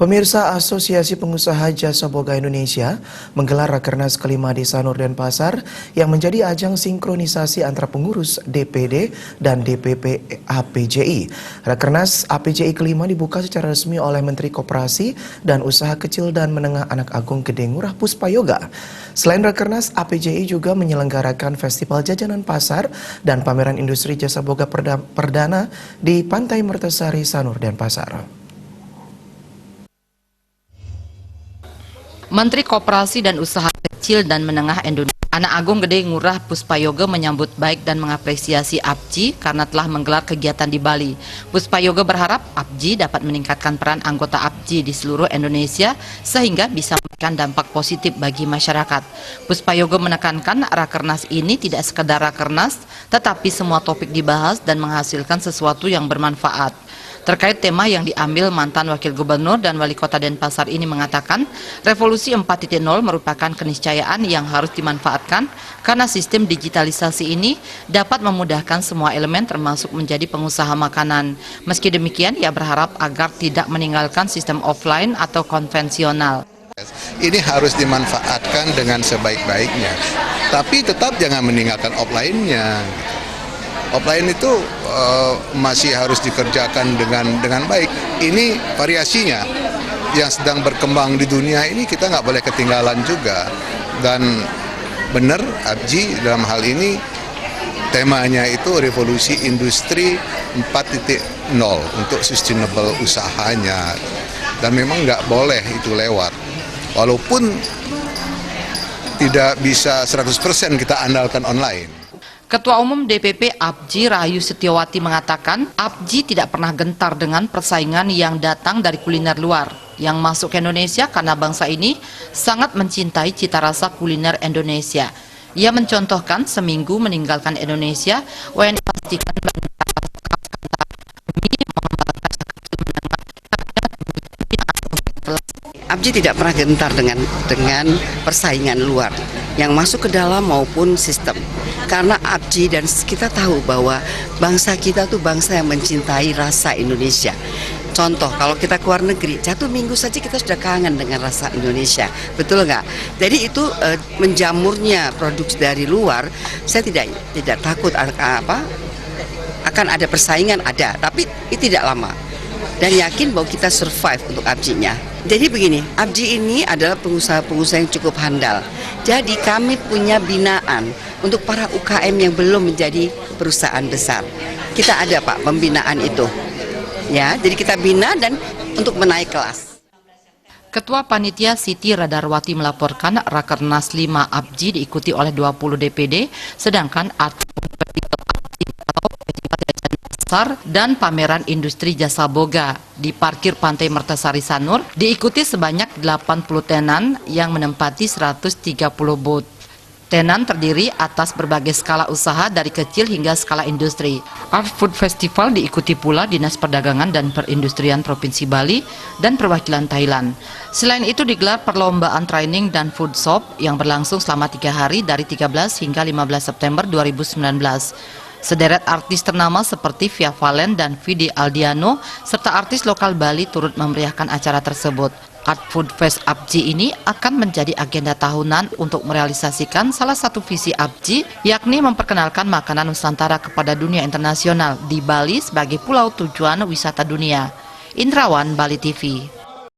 Pemirsa, Asosiasi Pengusaha Jasa Boga Indonesia menggelar Rakernas kelima di Sanur Denpasar yang menjadi ajang sinkronisasi antara pengurus DPD dan DPP APJI. Rakernas APJI kelima dibuka secara resmi oleh Menteri Koperasi dan Usaha Kecil dan Menengah Anak Agung Gede Ngurah Puspayoga. Selain Rakernas, APJI juga menyelenggarakan Festival Jajanan Pasar dan pameran industri jasa boga perdana di Pantai Mertasari, Sanur Denpasar. Menteri Koperasi dan Usaha Kecil dan Menengah Indonesia Anak Agung Gede Ngurah Puspayoga menyambut baik dan mengapresiasi APJI karena telah menggelar kegiatan di Bali. Puspayoga berharap APJI dapat meningkatkan peran anggota APJI di seluruh Indonesia sehingga bisa memberikan dampak positif bagi masyarakat. Puspayoga menekankan Rakernas ini tidak sekedar Rakernas, tetapi semua topik dibahas dan menghasilkan sesuatu yang bermanfaat. Terkait tema yang diambil, mantan Wakil Gubernur dan Wali Kota Denpasar ini mengatakan Revolusi 4.0 merupakan keniscayaan yang harus dimanfaatkan karena sistem digitalisasi ini dapat memudahkan semua elemen termasuk menjadi pengusaha makanan. Meski demikian, ia berharap agar tidak meninggalkan sistem offline atau konvensional. Ini harus dimanfaatkan dengan sebaik-baiknya, tapi tetap jangan meninggalkan offline-nya. Offline itu masih harus dikerjakan dengan baik. Ini variasinya yang sedang berkembang di dunia ini, kita nggak boleh ketinggalan juga. Dan benar APJI dalam hal ini temanya itu revolusi industri 4.0 untuk sustainable usahanya. Dan memang nggak boleh itu lewat. Walaupun tidak bisa 100% kita andalkan online. Ketua Umum DPP APJI Rahayu Setiawati mengatakan APJI tidak pernah gentar dengan persaingan yang datang dari kuliner luar yang masuk ke Indonesia karena bangsa ini sangat mencintai cita rasa kuliner Indonesia. Ia mencontohkan seminggu meninggalkan Indonesia, WNI pastikan APJI tidak pernah gentar dengan persaingan luar yang masuk ke dalam maupun sistem. Karena APJI dan kita tahu bahwa bangsa kita tuh bangsa yang mencintai rasa Indonesia. Contoh, kalau kita keluar negeri, 1 minggu saja kita sudah kangen dengan rasa Indonesia, betul nggak? Jadi itu menjamurnya produk dari luar, saya tidak takut akan ada persaingan, ada, tapi itu tidak lama. Dan yakin bahwa kita survive untuk APJI-nya. Jadi begini, APJI ini adalah pengusaha-pengusaha yang cukup handal. Jadi kami punya binaan untuk para UKM yang belum menjadi perusahaan besar. Kita ada Pak pembinaan itu. Ya, jadi kita bina dan untuk menaik kelas. Ketua Panitia Siti Radarwati melaporkan Rakernas 5 APJI diikuti oleh 20 DPD, sedangkan dan pameran industri jasa boga di parkir Pantai Mertasari Sanur diikuti sebanyak 80 tenan yang menempati 130 booth. Tenan terdiri atas berbagai skala usaha dari kecil hingga skala industri. Art Food Festival diikuti pula Dinas Perdagangan dan Perindustrian Provinsi Bali dan perwakilan Thailand. Selain itu digelar perlombaan training dan food shop yang berlangsung selama 3 hari dari 13 hingga 15 September 2019. Sederet artis ternama seperti Via Valen dan Vidi Aldiano serta artis lokal Bali turut memeriahkan acara tersebut. Art Food Fest APJI ini akan menjadi agenda tahunan untuk merealisasikan salah satu visi APJI, yakni memperkenalkan makanan Nusantara kepada dunia internasional di Bali sebagai pulau tujuan wisata dunia. Indrawan, Bali TV.